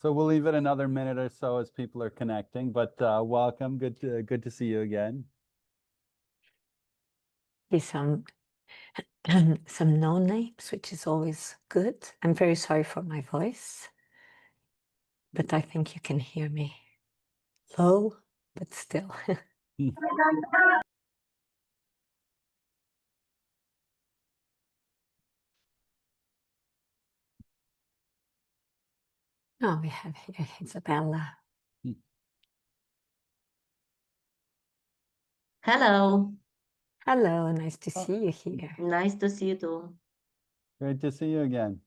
So we'll leave it another minute or so as people are connecting, but welcome. Good to see you again. Some no names, which is always good. I'm very sorry for my voice, but I think you can hear me low, but still. Oh, we have here Isabella. Hello. Hello, nice to see you here. Nice to see you too. Great to see you again.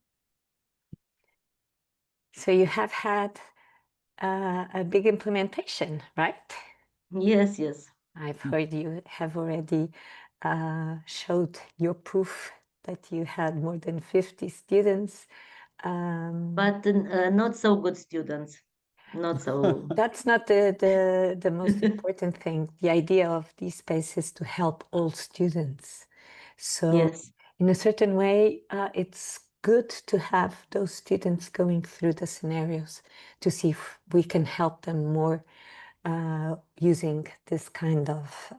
So you have had a big implementation, right? Yes, yes. I've heard you have already showed your proof that you had more than 50 students. But not so good students. Not so. That's not the most important thing. The idea of DSpace is to help all students. So Yes. in a certain way, it's good to have those students going through the scenarios to see if we can help them more using this kind of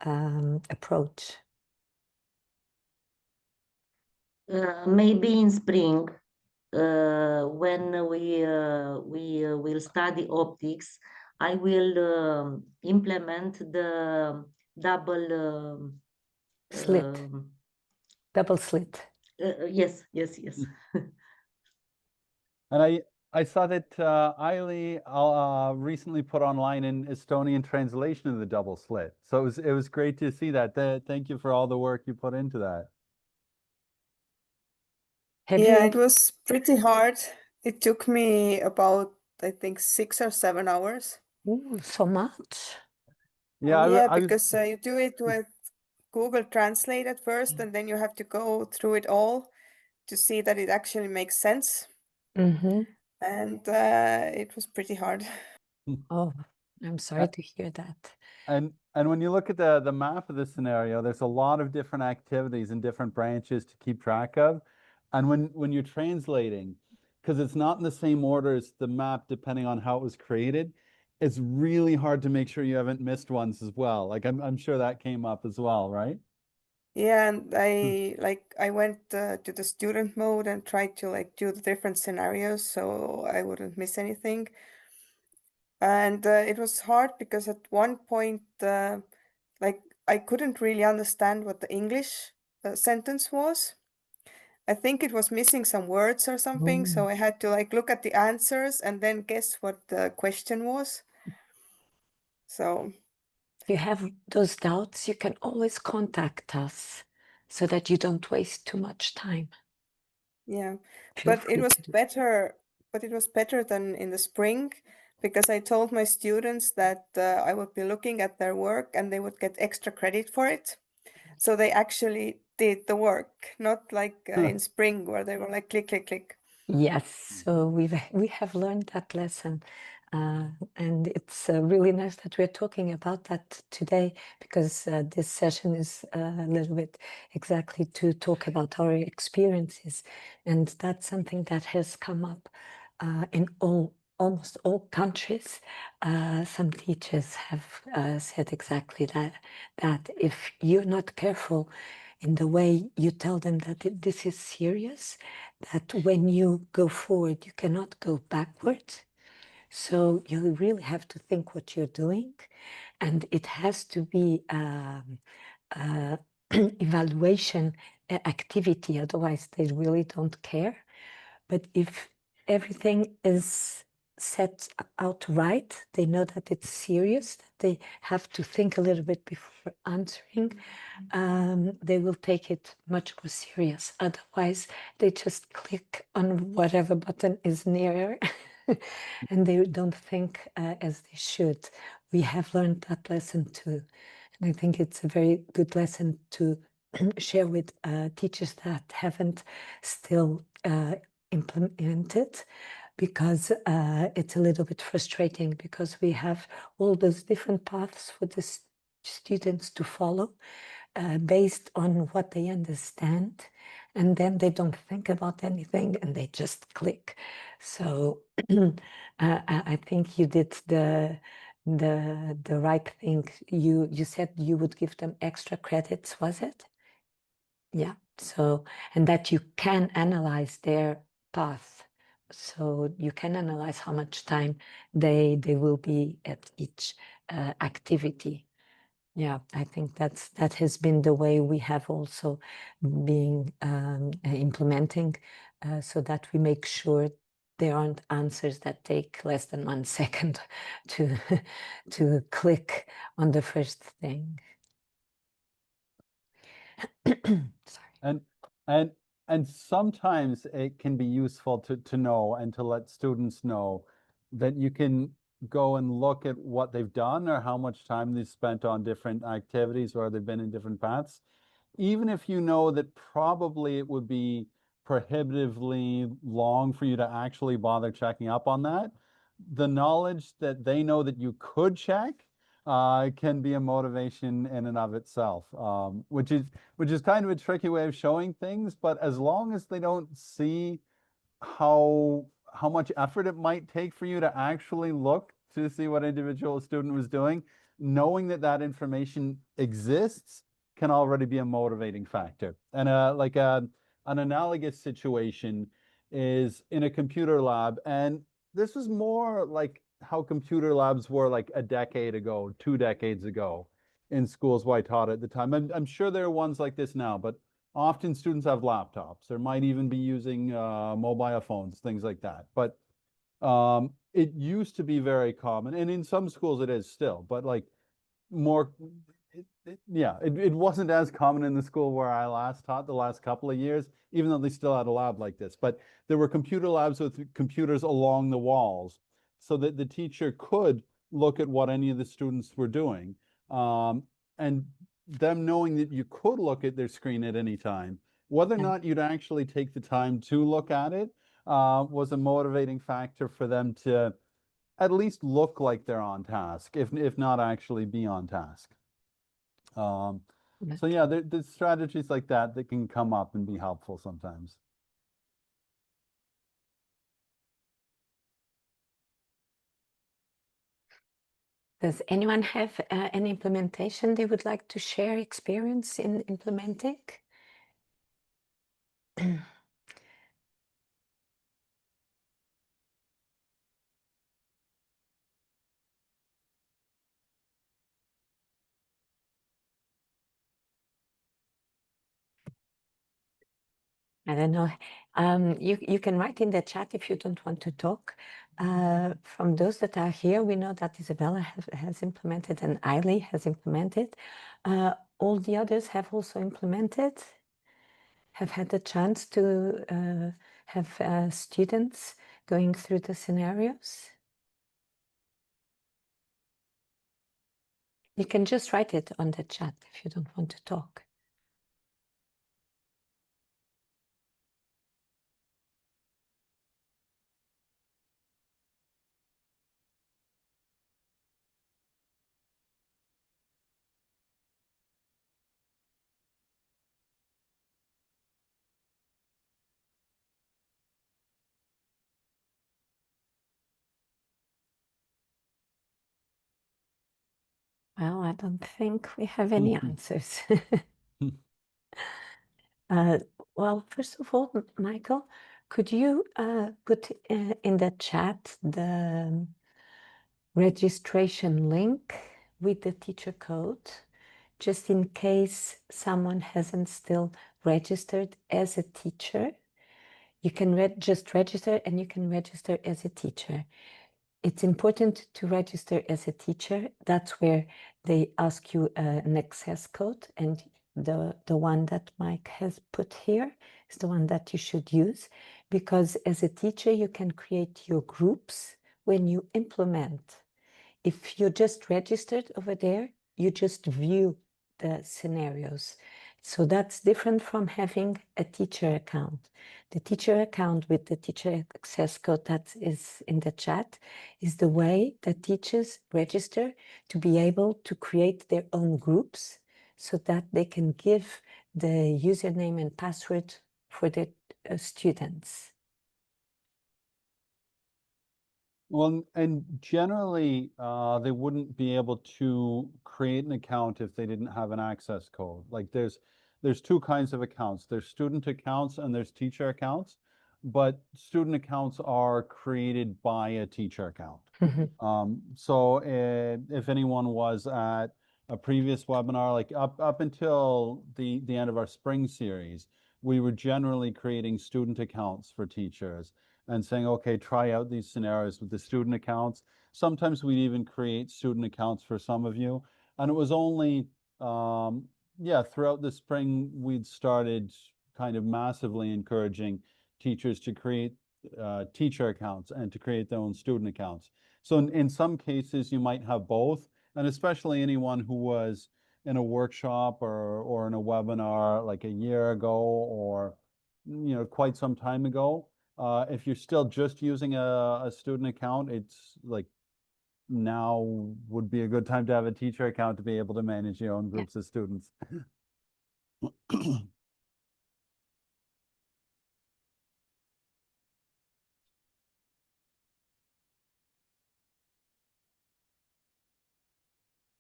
approach. Maybe in spring, when we will study optics, I will implement the double Slit. Double slit. yes. And I saw that Aili recently put online an Estonian translation of the double slit. So it was great to see that. Thank you for all the work you put into that. It was pretty hard. It took me about, I think, 6 or 7 hours. Ooh, so much. Yeah, because you do it with Google Translate at first, and then you have to go through it all to see that it actually makes sense. Mm-hmm. And it was pretty hard. Oh, I'm sorry to hear that. And when you look at the map of the scenario, there's a lot of different activities and different branches to keep track of. And when you're translating, because it's not in the same order as the map, depending on how it was created, it's really hard to make sure you haven't missed ones as well. Like I'm sure that came up as well, right? Yeah, and I went to the student mode and tried to do the different scenarios so I wouldn't miss anything. And it was hard because at one point, I couldn't really understand what the English sentence was. I think it was missing some words or something, so I had to look at the answers and then guess what the question was. So if you have those doubts, you can always contact us so that you don't waste too much time. Yeah, but it was better than in the spring because I told my students that I would be looking at their work and they would get extra credit for it. So they actually did the work, not like in spring where they were like click, click, click. Yes, so we have learned that lesson, and it's really nice that we're talking about that today because this session is a little bit exactly to talk about our experiences, and that's something that has come up in almost all countries. Some teachers have said exactly that if you're not careful in the way you tell them that this is serious, that when you go forward, you cannot go backwards. So you really have to think what you're doing, and it has to be evaluation activity, otherwise they really don't care. But if everything is set out right, they know that it's serious, that they have to think a little bit before answering, they will take it much more serious. Otherwise, they just click on whatever button is nearer and they don't think as they should. We have learned that lesson too. And I think it's a very good lesson to share with teachers that haven't still implemented, because it's a little bit frustrating because we have all those different paths for the students to follow based on what they understand. and then they don't think about anything and they just click. So I think you did the right thing. You said you would give them extra credits, was it? Yeah. So, and that you can analyze their path. So you can analyze how much time they will be at each activity. Yeah, I think that has been the way we have also been implementing, so that we make sure there aren't answers that take less than 1 second to to click on the first thing. Sorry. And sometimes it can be useful to know and to let students know that you can go and look at what they've done or how much time they've spent on different activities or they've been in different paths, even if you know that probably it would be prohibitively long for you to actually bother checking up on that. The knowledge that they know that you could check can be a motivation in and of itself, which is kind of a tricky way of showing things. But as long as they don't see how much effort it might take for you to actually look to see what individual student was doing, knowing that that information exists can already be a motivating factor. And an analogous situation is in a computer lab, and this was more like how computer labs were like a decade ago, 2 decades ago in schools where I taught at the time. I'm sure there are ones like this now, but often students have laptops or might even be using mobile phones, things like that. But it used to be very common, and in some schools it is still, but like more, it wasn't as common in the school where I last taught the last couple of years, even though they still had a lab like this. But there were computer labs with computers along the walls so that the teacher could look at what any of the students were doing. And them knowing that you could look at their screen at any time, whether or not you'd actually take the time to look at it, was a motivating factor for them to at least look like they're on task, if not actually be on task. So yeah, there's strategies like that that can come up and be helpful sometimes. Does anyone have an implementation they would like to share experience in implementing? I don't know. You can write in the chat if you don't want to talk. From those that are here, we know that Isabella has implemented and Eiley has implemented. All the others have also implemented, have had the chance to have students going through the scenarios. You can just write it on the chat if you don't want to talk. Well, I don't think we have any answers. Well, first of all, Michael, could you put in the chat the registration link with the teacher code, just in case someone hasn't still registered as a teacher? You can just register, and you can register as a teacher. It's important to register as a teacher. That's where they ask you an access code, and the one that Mike has put here is the one that you should use, because as a teacher you can create your groups when you implement. If you're just registered over there, you just view the scenarios. So that's different from having a teacher account. The teacher account with the teacher access code that is in the chat is the way that teachers register to be able to create their own groups so that they can give the username and password for the students? Well, and generally, they wouldn't be able to create an account if they didn't have an access code. Like there's two kinds of accounts. There's student accounts and there's teacher accounts, but student accounts are created by a teacher account. So if anyone was at a previous webinar, like up until the end of our spring series, we were generally creating student accounts for teachers and saying, okay, try out these scenarios with the student accounts. Sometimes we'd even create student accounts for some of you. And it was only, throughout the spring, we'd started kind of massively encouraging teachers to create teacher accounts and to create their own student accounts. So in some cases, you might have both, and especially anyone who was in a workshop or in a webinar like a year ago or quite some time ago. If you're still just using a student account, it's like now would be a good time to have a teacher account to be able to manage your own groups of students.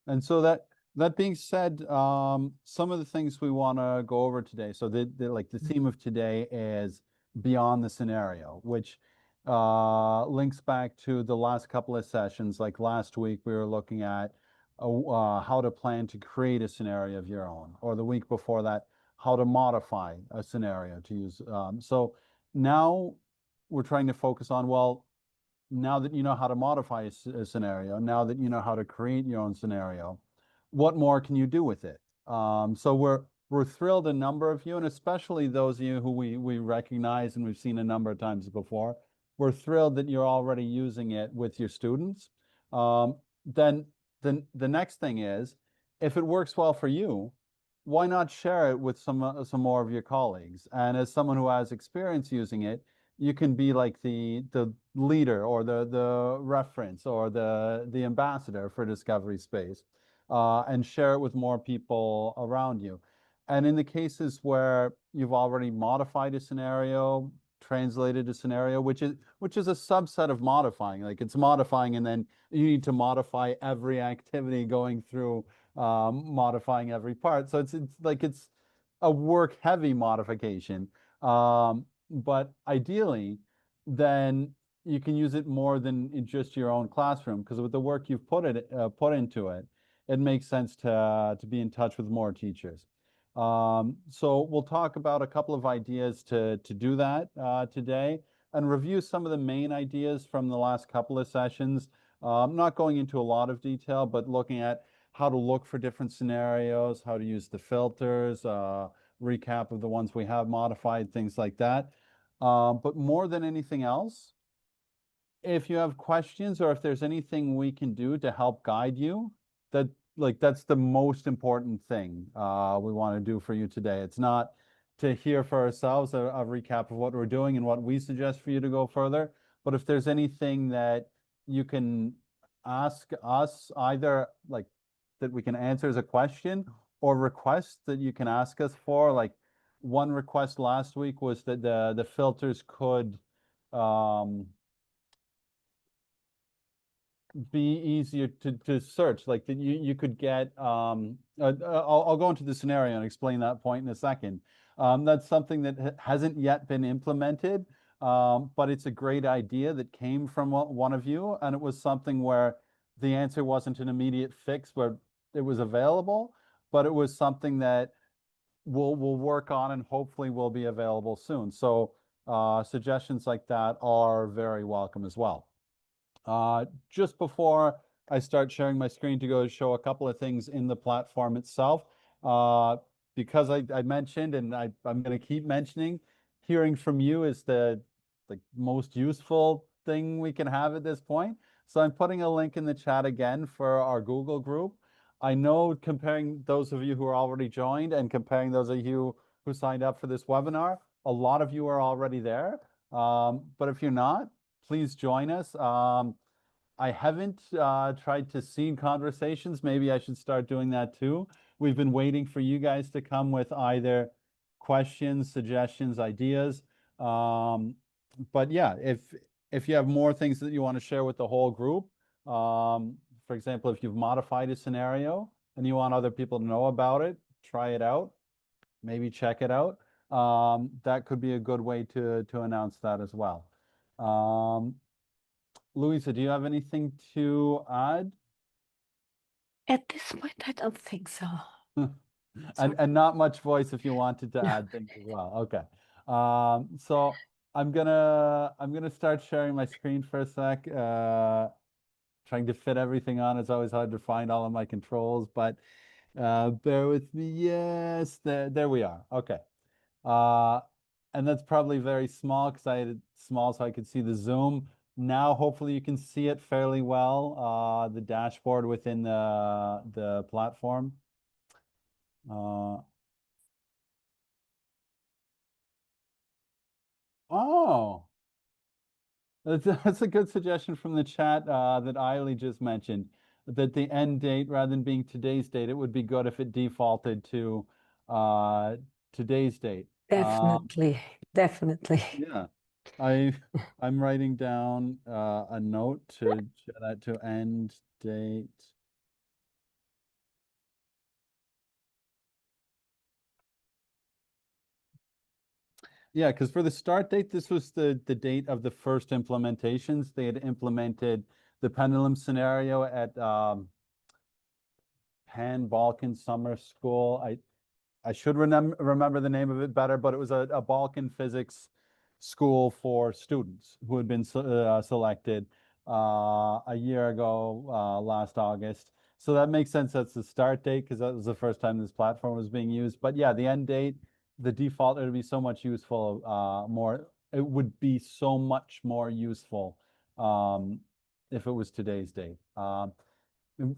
And so that being said, some of the things we want to go over today. So the theme of today is beyond the scenario, which links back to the last couple of sessions. Like last week, we were looking at how to plan to create a scenario of your own, or the week before that, how to modify a scenario to use. So now we're trying to focus on, well, now that you know how to modify a scenario, now that you know how to create your own scenario, what more can you do with it? So we're thrilled, a number of you, and especially those of you who we recognize and we've seen a number of times before, we're thrilled that you're already using it with your students. Then the next thing is, if it works well for you, why not share it with some more of your colleagues? And as someone who has experience using it, you can be like the leader or the reference or the ambassador for Discovery Space, and share it with more people around you. And in the cases where you've already modified a scenario, translated a scenario, which is a subset of modifying, like it's modifying and then you need to modify every activity going through modifying every part. So it's like it's a work heavy modification. But ideally, then you can use it more than in just your own classroom, because with the work you've put into it, it makes sense to be in touch with more teachers. So we'll talk about a couple of ideas to do that today, and review some of the main ideas from the last couple of sessions. I'm not going into a lot of detail, but looking at how to look for different scenarios, how to use the filters, recap of the ones we have modified, things like that. But more than anything else, if you have questions or if there's anything we can do to help guide you, that's the most important thing we want to do for you today. It's not to hear for ourselves a recap of what we're doing and what we suggest for you to go further, but if there's anything that you can ask us, either like that we can answer as a question, or requests that you can ask us for. Like one request last week was that the filters could be easier to search, like that you could get I'll go into the scenario and explain that point in a second. That's something that hasn't yet been implemented, but it's a great idea that came from one of you, and it was something where the answer wasn't an immediate fix where it was available, but it was something that we'll work on and hopefully will be available soon. So suggestions like that are very welcome as well. Just before I start sharing my screen to go show a couple of things in the platform itself, because I mentioned, and I'm going to keep mentioning, hearing from you is the most useful thing we can have at this point. So I'm putting a link in the chat again for our Google group. I know, comparing those of you who are already joined and comparing those of you who signed up for this webinar, a lot of you are already there. But if you're not, please join us. I haven't tried to seed conversations. Maybe I should start doing that too. We've been waiting for you guys to come with either questions, suggestions, ideas. But yeah, if you have more things that you want to share with the whole group, for example, if you've modified a scenario and you want other people to know about it, try it out, maybe check it out. That could be a good way to announce that as well. Luisa, do you have anything to add? At this point, I don't think so. And not much voice if you wanted to No. add things as well. Okay. So I'm gonna start sharing my screen for a sec. Trying to fit everything on. It's always hard to find all of my controls, but bear with me. Yes, there we are. Okay. And that's probably very small because I had it small so I could see the zoom. Now, hopefully you can see it fairly well, the dashboard within the platform. Oh, that's a good suggestion from the chat that Eiley just mentioned, that the end date, rather than being today's date, it would be good if it defaulted to today's date. Definitely, definitely. Yeah, I'm writing down a note to set that to end date. Yeah, because for the start date, this was the date of the first implementations. They had implemented the pendulum scenario at Pan Balkan Summer School. I should remember the name of it better, but it was a Balkan physics school for students who had been selected a year ago, last August. So that makes sense. That's the start date because that was the first time this platform was being used. But yeah, the end date, the default, it would be so much useful, it would be so much more useful if it was today's date.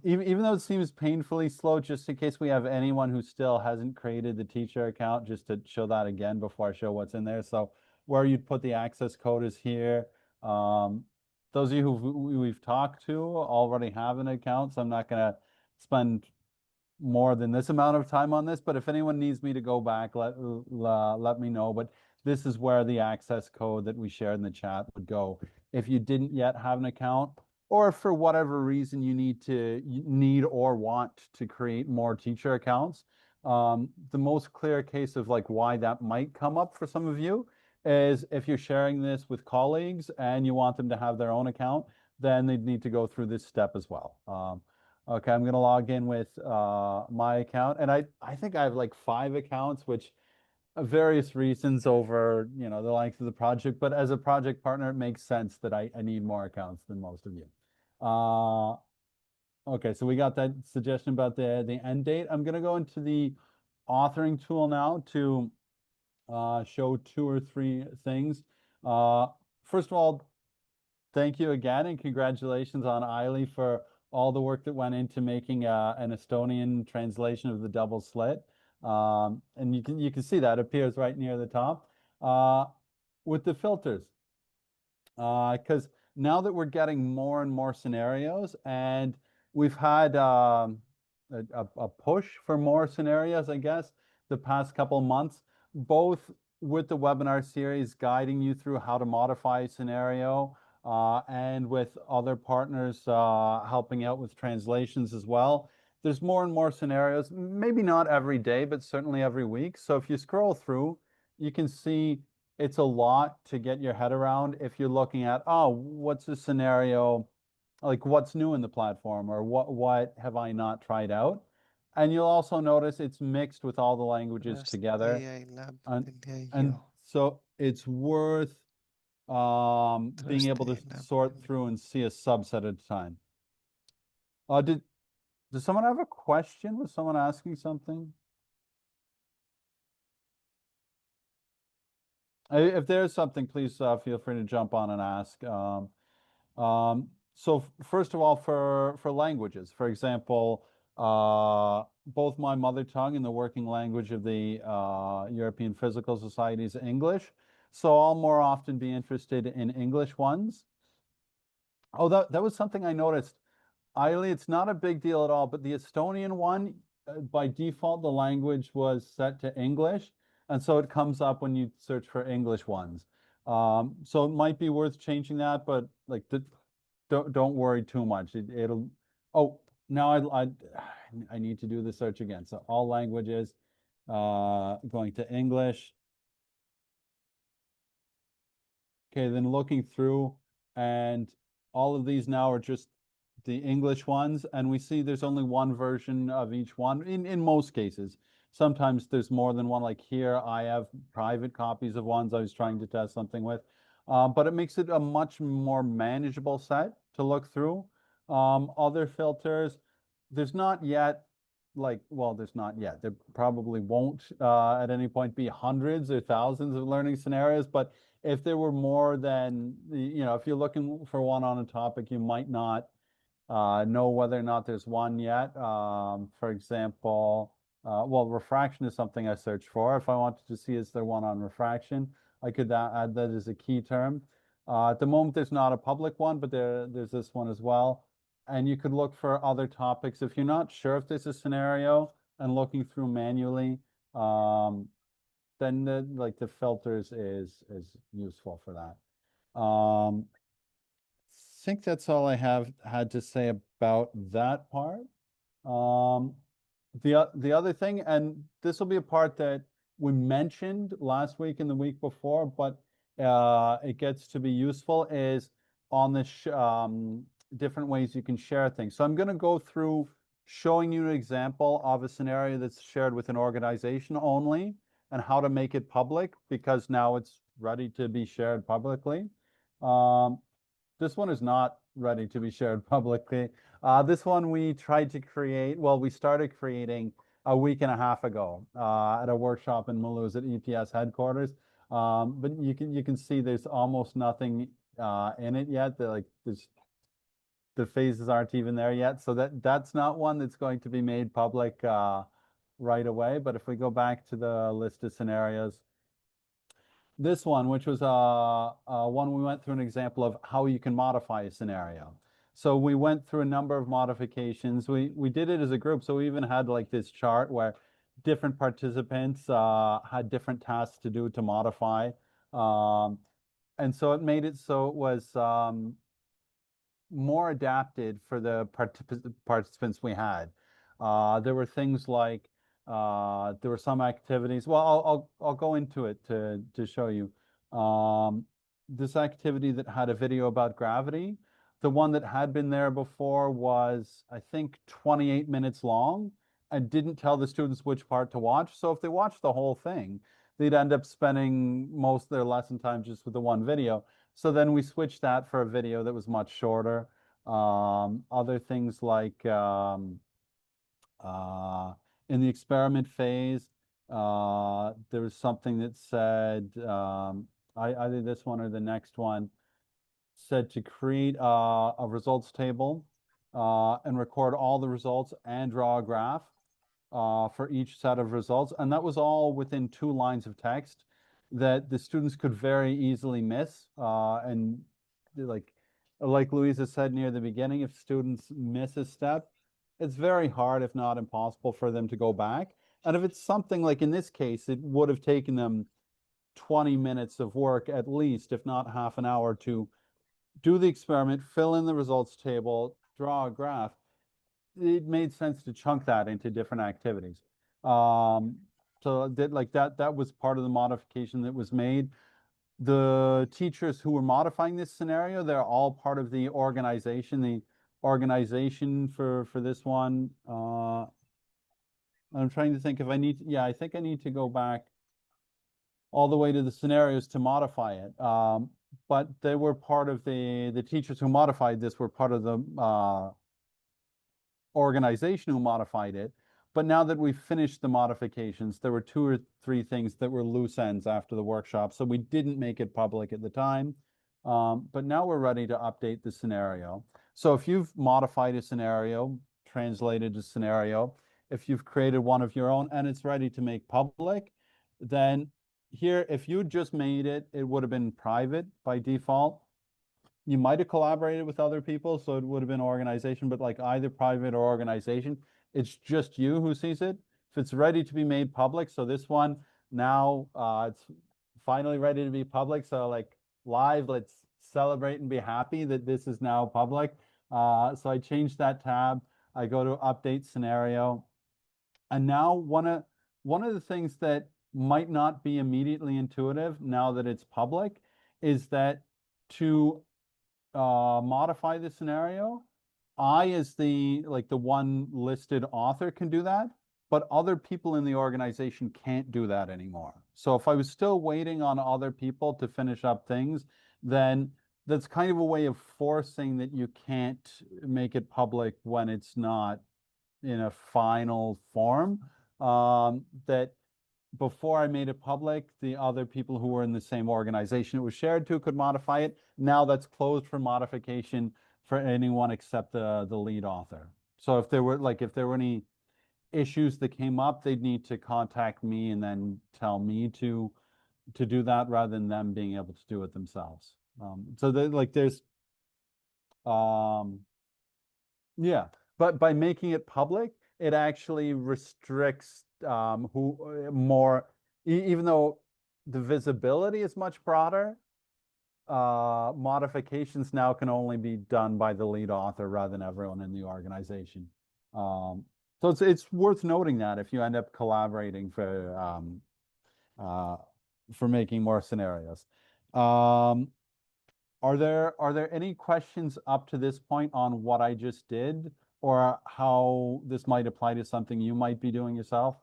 Even though it seems painfully slow, just in case we have anyone who still hasn't created the teacher account, just to show that again before I show what's in there. So where you'd put the access code is here. Those of you who we've talked to already have an account, so I'm not going to spend more than this amount of time on this, but if anyone needs me to go back, let me know. But this is where the access code that we shared in the chat would go. If you didn't yet have an account, or if for whatever reason you need or want to create more teacher accounts, the most clear case of like why that might come up for some of you is if you're sharing this with colleagues and you want them to have their own account, then they'd need to go through this step as well. Okay, I'm gonna log in with my account, and I think I have like 5 accounts, which various reasons over the length of the project, but as a project partner, it makes sense that I need more accounts than most of you. Okay, so we got that suggestion about the end date. I'm gonna go into the authoring tool now to show 2 or 3 things. First of all, thank you again, and congratulations on Eiley for all the work that went into making an Estonian translation of the double slit. And you can see that appears right near the top with the filters. Because now that we're getting more and more scenarios, and we've had a push for more scenarios, I guess, the past couple months, both with the webinar series guiding you through how to modify a scenario, and with other partners helping out with translations as well. There's more and more scenarios, maybe not every day, but certainly every week. So if you scroll through, you can see it's a lot to get your head around if you're looking at, oh, what's the scenario, like what's new in the platform, or what have I not tried out? And you'll also notice it's mixed with all the languages together. AI lab And so it's worth being able to sort through and see a subset at a time. Does someone have a question? Was someone asking something? If there's something, please feel free to jump on and ask. So first of all, for languages, for example, both my mother tongue and the working language of the European Physical Society is English. So I'll more often be interested in English ones. Oh, that was something I noticed. Eiley, it's not a big deal at all, but the Estonian one, by default, the language was set to English. And so it comes up when you search for English ones. So it might be worth changing that, but like don't worry too much. It'll, oh, now I need to do the search again. So all languages, going to English. Okay, then looking through, and all of these now are just the English ones, and we see there's only one version of each one in most cases. Sometimes there's more than one, like here I have private copies of ones I was trying to test something with. But it makes it a much more manageable set to look through. Other filters, there's not yet, like, well, there's not yet. There probably won't at any point be hundreds or thousands of learning scenarios, but if there were more than, if you're looking for one on a topic, you might not know whether or not there's one yet. For example, well, refraction is something I searched for. If I wanted to see is there one on refraction, I could add that as a key term. At the moment, there's not a public one, but there's this one as well. And you could look for other topics. If you're not sure if there's a scenario and looking through manually, then the filters is useful for that. Think that's all I had to say about that part. The other thing, and this will be a part that we mentioned last week and the week before, but it gets to be useful, is on the different ways you can share things. So I'm going to go through showing you an example of a scenario that's shared with an organization only and how to make it public, because now it's ready to be shared publicly. This one is not ready to be shared publicly. This one we tried to create, well, we started creating a week and a half ago at a workshop in Mulhouse at EPS headquarters. But you can see there's almost nothing in it yet. The phases aren't even there yet. So that's not one that's going to be made public right away. But if we go back to the list of scenarios, this one, which was one we went through an example of how you can modify a scenario. So we went through a number of modifications. We did it as a group. So we even had like this chart where different participants had different tasks to do to modify. And so it made it so it was more adapted for the participants we had. There were things like there were some activities. Well, I'll go into it to show you. This activity that had a video about gravity. The one that had been there before was, I think, 28 minutes long and didn't tell the students which part to watch. So if they watched the whole thing, they'd end up spending most of their lesson time just with the one video. So then we switched that for a video that was much shorter. Other things like in the experiment phase, there was something that said, either this one or the next one, said to create a results table and record all the results and draw a graph for each set of results. And that was all within 2 lines of text that the students could very easily miss. And like Luisa said near the beginning, if students miss a step, it's very hard, if not impossible, for them to go back. And if it's something like in this case, it would have taken them 20 minutes of work at least, if not half an hour, to do the experiment, fill in the results table, draw a graph. It made sense to chunk that into different activities. So that was part of the modification that was made. The teachers who were modifying this scenario, they're all part of the organization. The organization for this one, I'm trying to think if I need, I think I need to go back all the way to the scenarios to modify it. But they were part of the teachers who modified this were part of the organization who modified it. But now that we've finished the modifications, there were 2 or 3 things that were loose ends after the workshop. So we didn't make it public at the time. But now we're ready to update the scenario. So if you've modified a scenario, translated a scenario, if you've created one of your own and it's ready to make public, then here, if you just made it, it would have been private by default. You might have collaborated with other people, so it would have been organization, but like either private or organization, it's just you who sees it. If it's ready to be made public, so this one, Now it's finally ready to be public. So like live, let's celebrate and be happy that this is now public. So I changed that tab. I go to update scenario. And now one of the things that might not be immediately intuitive now that it's public is that to modify the scenario, I as the one listed author can do that, but other people in the organization can't do that anymore. So if I was still waiting on other people to finish up things, then that's kind of a way of forcing that you can't make it public when it's not in a final form. That before I made it public, the other people who were in the same organization it was shared to could modify it. Now that's closed for modification for anyone except the lead author. So if there were any issues that came up, they'd need to contact me and then tell me to do that rather than them being able to do it themselves. So there's yeah, but by making it public, it actually restricts who more, even though the visibility is much broader, modifications now can only be done by the lead author rather than everyone in the organization. So it's worth noting that if you end up collaborating for making more scenarios. Are there any questions up to this point on what I just did or how this might apply to something you might be doing yourself?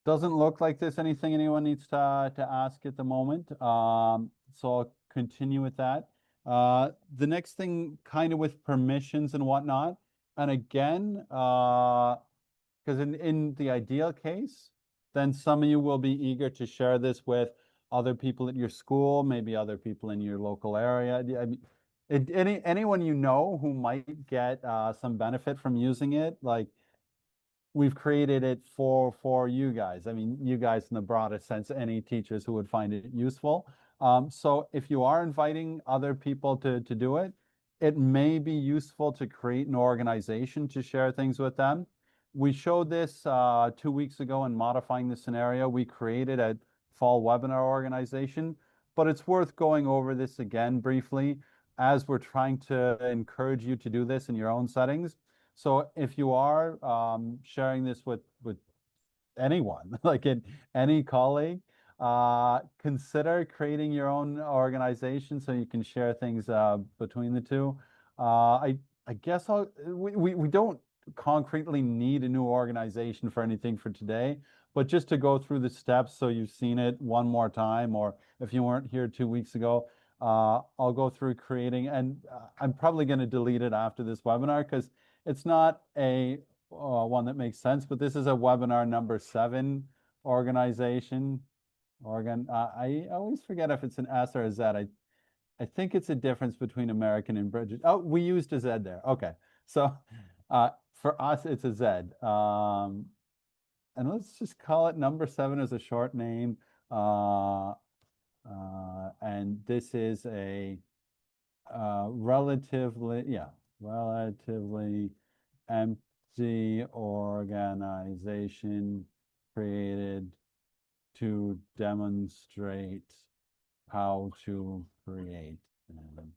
Doesn't look like there's anything anyone needs to ask at the moment. So I'll continue with that. The next thing kind of with permissions and whatnot. And again, because in the ideal case, then some of you will be eager to share this with other people at your school, maybe other people in your local area. I mean, anyone you know who might get some benefit from using it, like we've created it for you guys. I mean, you guys in the broadest sense, any teachers who would find it useful. So if you are inviting other people to do it, it may be useful to create an organization to share things with them. We showed this 2 weeks ago in modifying the scenario. We created a fall webinar organization, but it's worth going over this again briefly as we're trying to encourage you to do this in your own settings. So if you are sharing this with anyone, like any colleague, consider creating your own organization so you can share things between the two. I guess we don't concretely need a new organization for anything for today, but just to go through the steps so you've seen it one more time, or if you weren't here 2 weeks ago, I'll go through creating, and I'm probably going to delete it after this webinar because it's not a one that makes sense, but this is a webinar number 7 organization. I always forget if it's an S or a Z. I think it's a difference between American and British. Oh, we used a Z there. Okay. So for us, it's a Z. And let's just call it number 7 as a short name. And this is a relatively empty organization created to demonstrate how to create and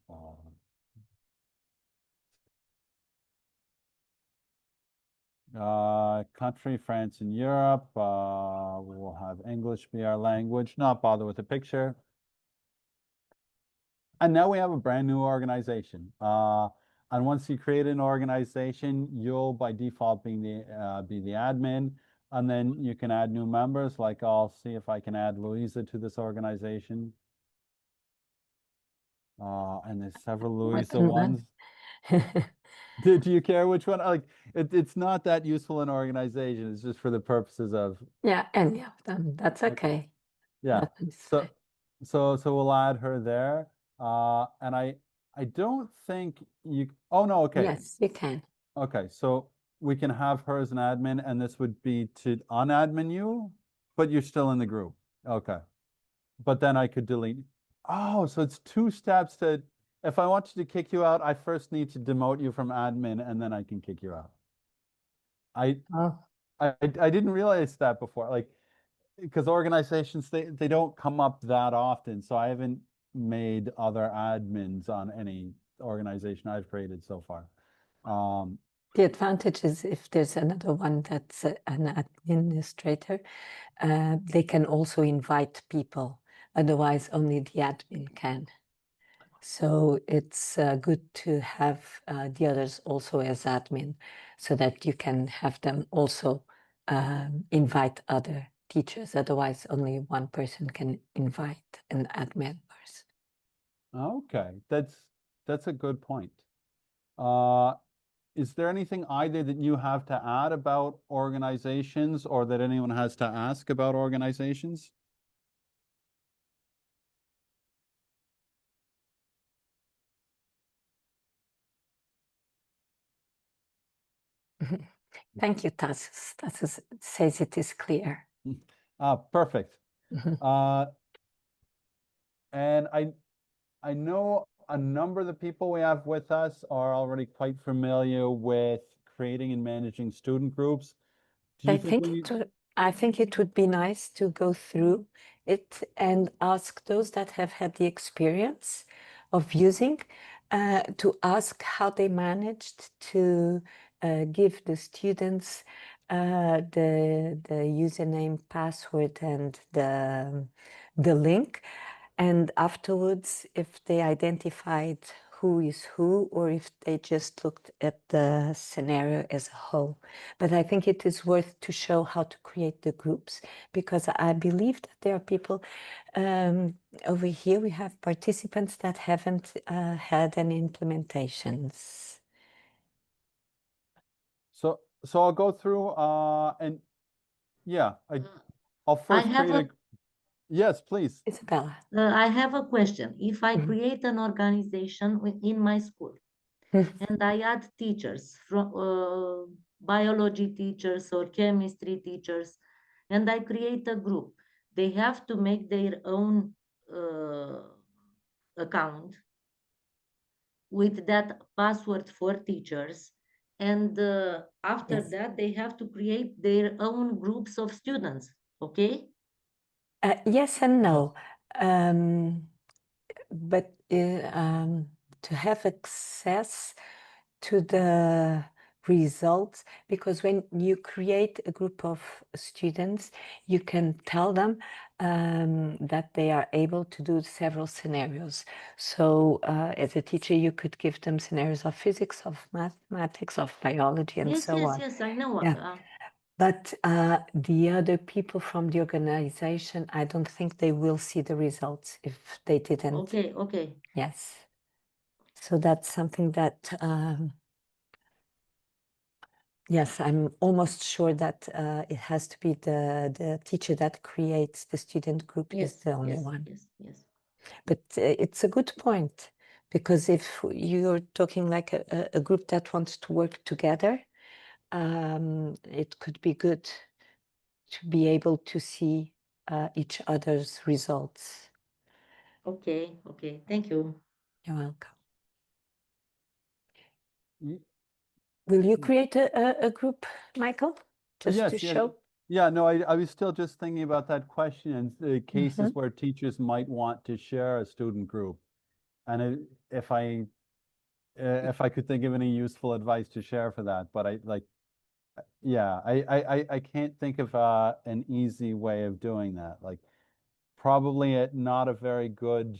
country, France and Europe. We'll have English be our language, not bother with a picture. And now we have a brand new organization. And once you create an organization, you'll by default be the admin, and then you can add new members. Like I'll see if I can add Luisa to this organization. And there's several Luisa ones. Do you care which one? Like it's not that useful an organization. It's just for the purposes of Yeah, any of them. That's okay. yeah. That's So we'll add her there. And I don't think you. Oh no. Okay. Yes, you can. Okay. So we can have her as an admin, and this would be to unadmin you, but you're still in the group. Okay. But then I could delete. Oh, so it's 2 steps to, if I wanted to kick you out, I first need to demote you from admin, and then I can kick you out. I Oh, I didn't realize that before, like, because organizations, they don't come up that often, so I haven't made other admins on any organization I've created so far. the advantage is if there's another one that's an administrator, they can also invite people. Otherwise, only the admin can. So it's good to have the others also as admin, so that you can have them also invite other teachers. Otherwise, only one person can invite an admin person. Okay, that's a good point. Is there anything either that you have to add about organizations, or that anyone has to ask about organizations? Thank you, Tassus. Tassus says it is clear. Perfect. Mhm. And I know a number of the people we have with us are already quite familiar with creating and managing student groups. Do you think we need? I think it would be nice to go through it and ask those that have had the experience of using, to ask how they managed to give the students the username, password, and the link. And afterwards, if they identified who is who, or if they just looked at the scenario as a whole. But I think it is worth to show how to create the groups, because I believe that there are people over here. We have participants that haven't had any implementations. So I'll go through and yeah, I'll I first have create a. Yes, please. Isabella. I have a question. If I Mhm. create an organization in my school and I add teachers from biology teachers or chemistry teachers, and I create a group, they have to make their own account with that password for teachers. And after Yes. that, they have to create their own groups of students. Okay? Yes and no. But to have access to the results, because when you create a group of students, you can tell them that they are able to do several scenarios. So as a teacher, you could give them scenarios of physics, of mathematics, of biology, and Yes, so yes, on. yes, I know. Yeah. But the other people from the organization, I don't think they will see the results if they didn't. Okay, okay. Yes. So that's something that, yes, I'm almost sure that it has to be the teacher that creates the student group Yes, is the only yes, one. yes, yes. But it's a good point, because if you're talking like a group that wants to work together, it could be good to be able to see each other's results. Okay, okay. Thank you. You're welcome. Y- Will you create a group, Michael, just yes, to yes. show? Yeah, no, I was still just thinking about that question and the cases Mhm. where teachers might want to share a student group. And if I could think of any useful advice to share for that, but yeah, I can't think of an easy way of doing that. Like, probably not a very good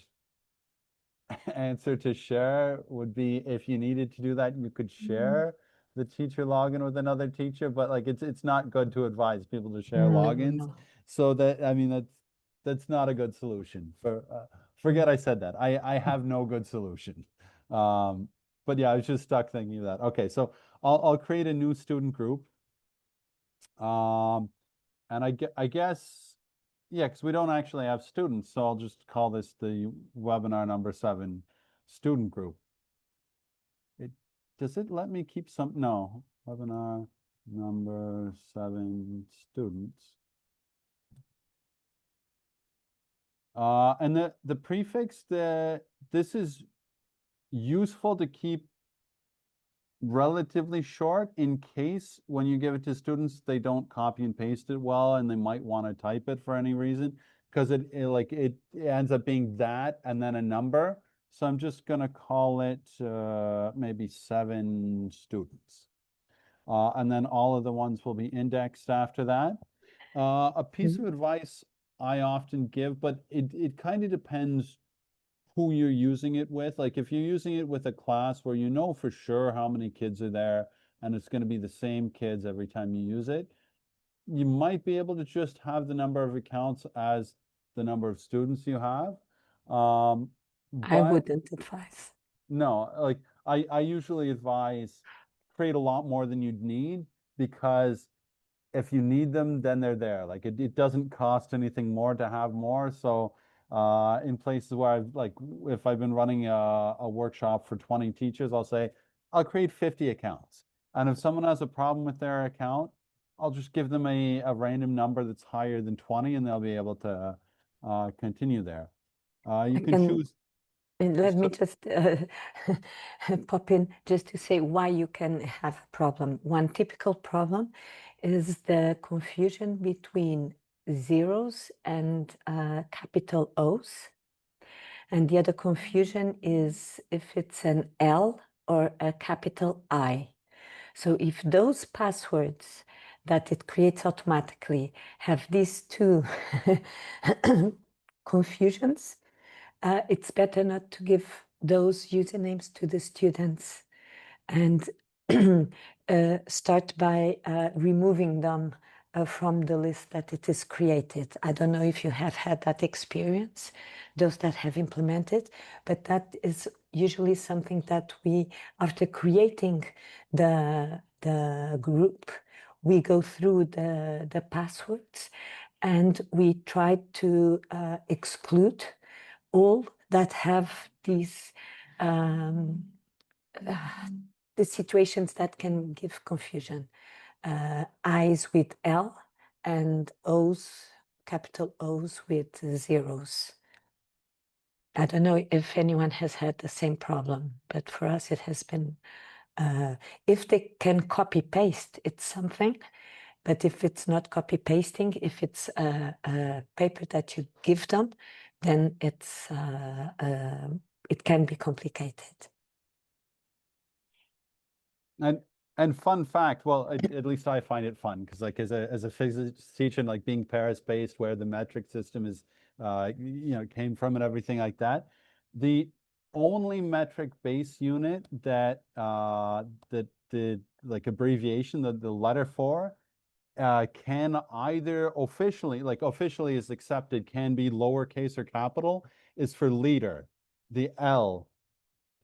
answer to share would be, if you needed to do that, you could share the teacher login with another teacher, but like it's not good to advise people to share logins. No. So that, I mean, that's not a good solution. Forget I said that. I have no good solution. But yeah, I was just stuck thinking of that. Okay, so I'll create a new student group. And I guess, yeah, because we don't actually have students, so I'll just call this the webinar number 7 student group. Does it let me keep some? No. webinar number 7 students. And the prefix, this is useful to keep relatively short in case when you give it to students, they don't copy and paste it well and they might want to type it for any reason, because it ends up being that and then a number. So I'm just going to call it maybe 7 students. And then all of the ones will be indexed after that. A piece of advice I often give, but it kind of depends who you're using it with. Like if you're using it with a class where you know for sure how many kids are there and it's going to be the same kids every time you use it, you might be able to just have the number of accounts as the number of students you have. I But wouldn't advise. no, like I usually advise create a lot more than you'd need, because if you need them, then they're there. Like it doesn't cost anything more to have more. So in places where I've like, if I've been running a workshop for 20 teachers, I'll say, I'll create 50 accounts. And if someone has a problem with their account, I'll just give them a random number that's higher than 20 and they'll be able to continue there. You can Again, choose. let me So- just pop in just to say why you can have a problem. One typical problem is the confusion between zeros and capital O's. And the other confusion is if it's an L or a capital I. So if those passwords that it creates automatically have these two confusions, it's better not to give those usernames to the students, and start by removing them from the list that it is created. I don't know if you have had that experience, those that have implemented, but that is usually something that we, after creating the group, we go through the passwords and we try to exclude all that have these the situations that can give confusion. I's with L and O's, capital O's with zeros. I don't know if anyone has had the same problem, but for us it has been, if they can copy paste, it's something. But if it's not copy pasting, if it's a paper that you give them, then it's it can be complicated. And fun fact, well, at least I find it fun because like as a physics teacher, and like being Paris-based where the metric system is came from and everything like that, the only metric base unit that that the like abbreviation, the letter for can either officially is accepted, can be lowercase or capital, is for liter, the L.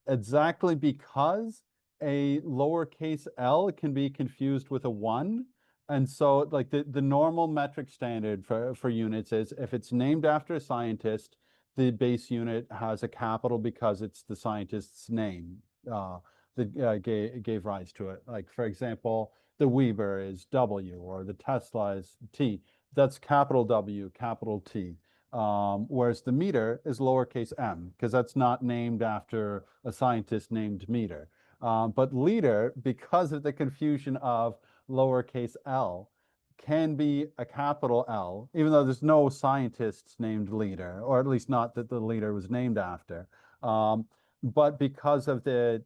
Exactly because a lowercase l can be confused with a 1. And so like the normal metric standard for units is if it's named after a scientist, the base unit has a capital because it's the scientist's name that gave rise to it. Like for example, the Weber is W or the Tesla is T. That's capital W, capital T. Whereas the meter is lowercase m, because that's not named after a scientist named meter. But liter, because of the confusion of lowercase l, can be a capital L, even though there's no scientists named liter, or at least not that the liter was named after. But because of the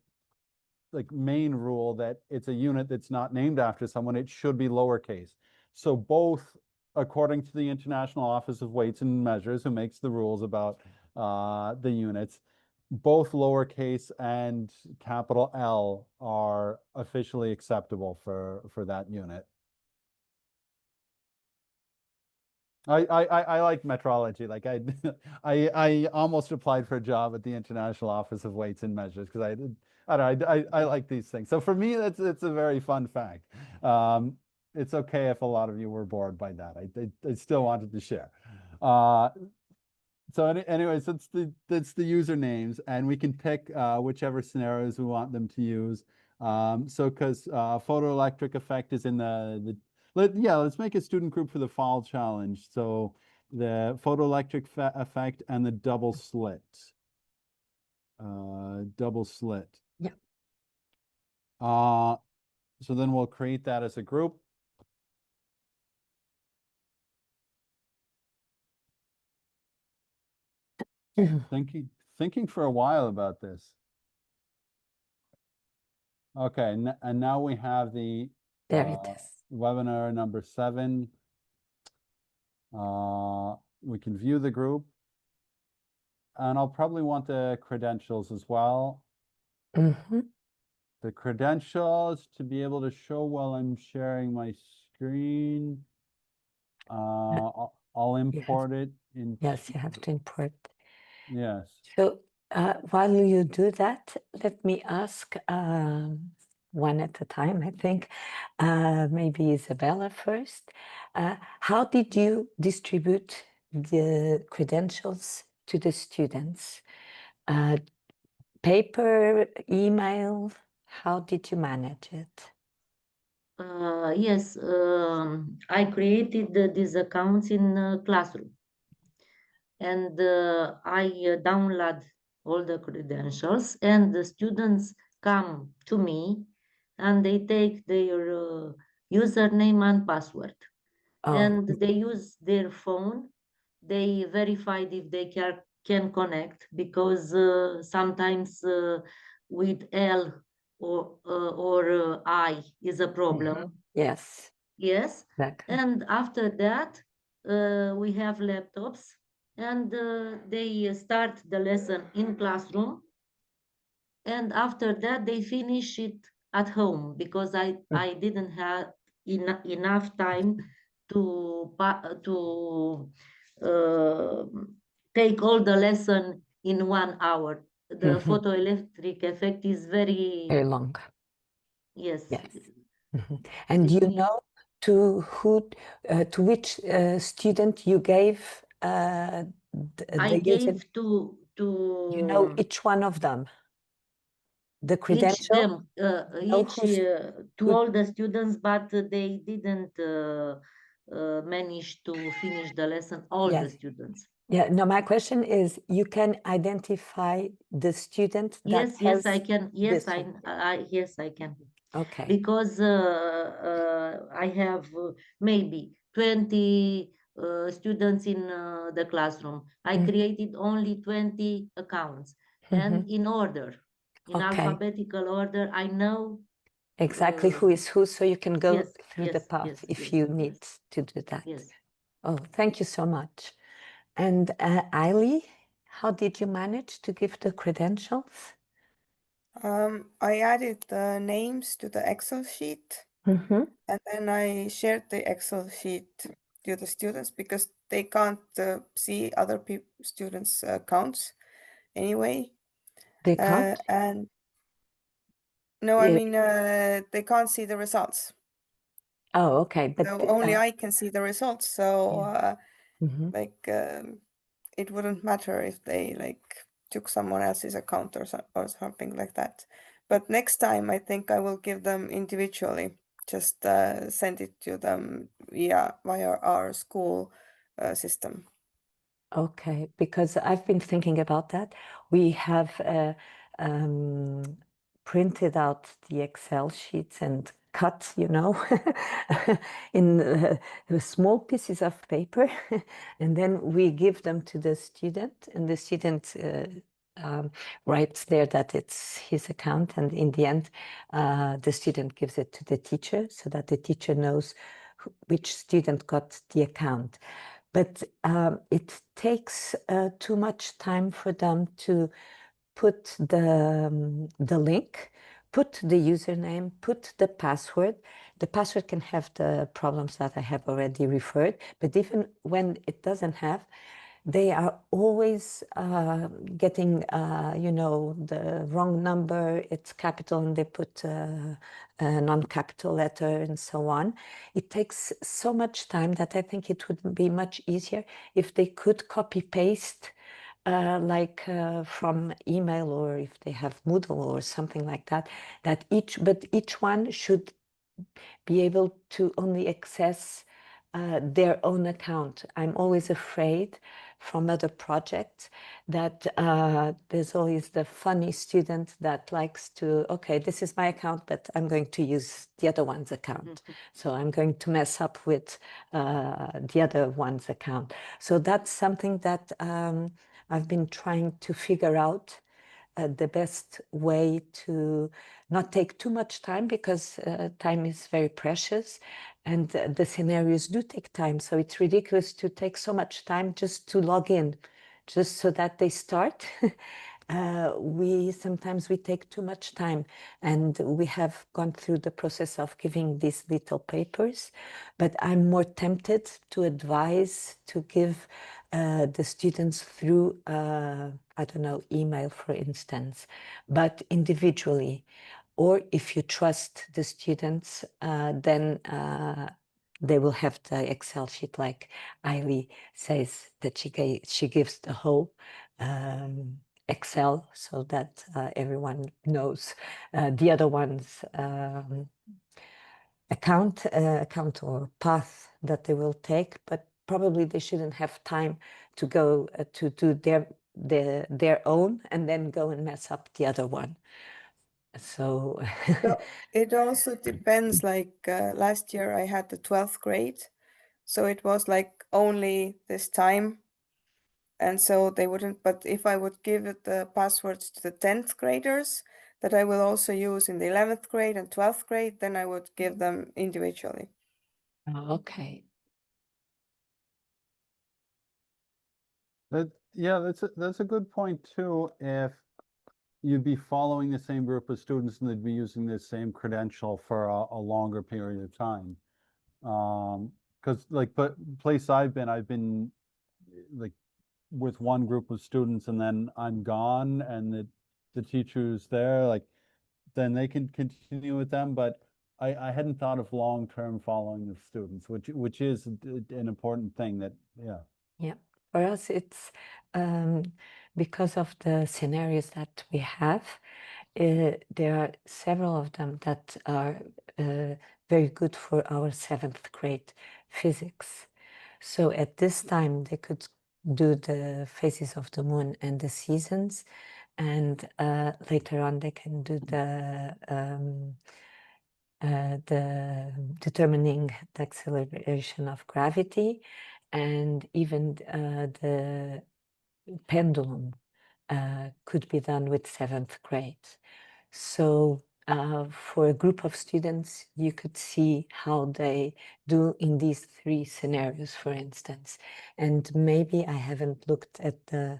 like main rule that it's a unit that's not named after someone, it should be lowercase. So both, according to the International Office of Weights and Measures, who makes the rules about the units, both lowercase and capital L are officially acceptable for that unit. I like metrology. Like I almost applied for a job at the International Office of Weights and Measures because I like these things. So for me, it's a very fun fact. It's okay if a lot of you were bored by that. I still wanted to share. So anyways, it's the usernames, and we can pick whichever scenarios we want them to use. So because photoelectric effect is in let's make a student group for the fall challenge. So the photoelectric effect and the double slit. Double slit. Yeah. So then we'll create that as a group. Thinking for a while about this. Okay, and now we have the There it is. webinar number 7. We can view the group. And I'll probably want the credentials as well. The credentials to be able to show while I'm sharing my screen. I'll import it in. Yes, you have to import. Yes. So while you do that, let me ask one at a time, I think. Maybe Isabella first. How did you distribute the credentials to the students? Paper, email? How did you manage it? Yes, I created these accounts in Classroom, and I download all the credentials, and the students come to me and they take their username and password, and they use their phone. They verified if they can connect, because sometimes with L or I is a problem. Yes. Yes. Exactly. And after that, we have laptops, and they start the lesson in Classroom. And after that, they finish it at home, because I didn't have enough time to take all the lesson in 1 hour. The photoelectric effect is Very long. yes. Yes. And It you needs- know to which student you gave I the gave you know to each one of them the each credential. them know each who's- to who- all the students, but they didn't manage to finish the lesson, all the Yes. students. Yeah, no, my question is, you can identify the student that Yes, I has can. Yes, this one. yes, I can. Okay. Because I have maybe 20 students in the classroom. I created only 20 accounts, and in order, in Okay. alphabetical order. I know Exactly who is who, so you can go yes, through the yes, path yes, if yes, you yes, need to do that. yes. Oh, thank you so much. And Eily, how did you manage to give the credentials? I added the names to the Excel sheet, and then I shared the Excel sheet to the students, because they can't see other students' accounts anyway. They can't? And no, I mean, they can't see the results. Oh, okay. But So only I can see the results. So like it wouldn't matter if they like took someone else's account or something like that. But next time I think I will give them individually. Just send it to them via our school system. Okay, because I've been thinking about that. We have printed out the Excel sheets and cut, in small pieces of paper, and then we give them to the student, and the student writes there that it's his account, and in the end, the student gives it to the teacher so that the teacher knows which student got the account. But it takes too much time for them to put the link, put the username, put the password. The password can have the problems that I have already referred, but even when it doesn't have, they are always getting, the wrong number. It's capital and they put a non-capital letter and so on. It takes so much time that I think it would be much easier if they could copy paste like from email, or if they have Moodle or something like that, that each one should be able to only access their own account. I'm always afraid from other projects that there's always the funny student that likes to, okay, this is my account, but I'm going to use the other one's account. So I'm going to mess up with the other one's account. So that's something that I've been trying to figure out the best way to not take too much time, because time is very precious, and the scenarios do take time. So it's ridiculous to take so much time just to log in, just so that they start. Sometimes we take too much time, and we have gone through the process of giving these little papers, but I'm more tempted to advise to give the students through, I don't know, email, for instance, but individually. Or if you trust the students, then they will have the Excel sheet, like Ailey says, that she gives the whole Excel, so that everyone knows the other one's account or path that they will take, but probably they shouldn't have time to go to do their own and then go and mess up the other one. So So it also depends, like last year I had the 12th grade, so it was like only this time, and so they wouldn't, but if I would give it the passwords to the 10th graders that I will also use in the 11th grade and 12th grade, then I would give them individually. okay. Yeah, that's a good point too. If you'd be following the same group of students and they'd be using the same credential for a longer period of time. Because like, but place I've been like with one group of students, and then I'm gone, and the teacher's there, like then they can continue with them. But I hadn't thought of long-term following of students, which is an important thing that, yeah. Yeah, for us it's because of the scenarios that we have. There are several of them that are very good for our 7th grade physics. So at this time they could do the phases of the moon and the seasons, and later on they can do the determining the acceleration of gravity, and even the pendulum could be done with 7th grade. So for a group of students, you could see how they do in these 3 scenarios, for instance. And maybe I haven't looked at the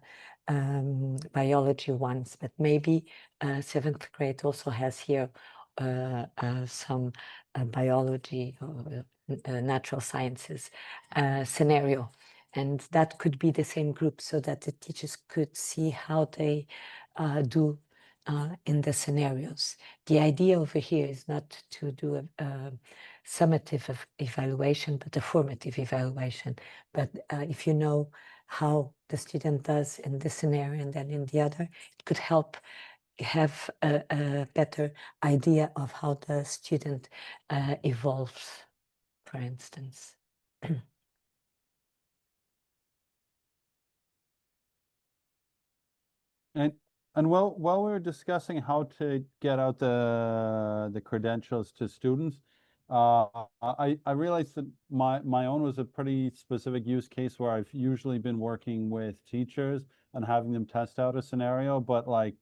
biology ones, but maybe 7th grade also has here some biology or natural sciences scenario. And that could be the same group, so that the teachers could see how they do in the scenarios. The idea over here is not to do a summative evaluation, but a formative evaluation. But if you know how the student does in this scenario and then in the other, it could help have a better idea of how the student evolves, for instance. And while we were discussing how to get out the credentials to students, I realized that my own was a pretty specific use case, where I've usually been working with teachers and having them test out a scenario. But like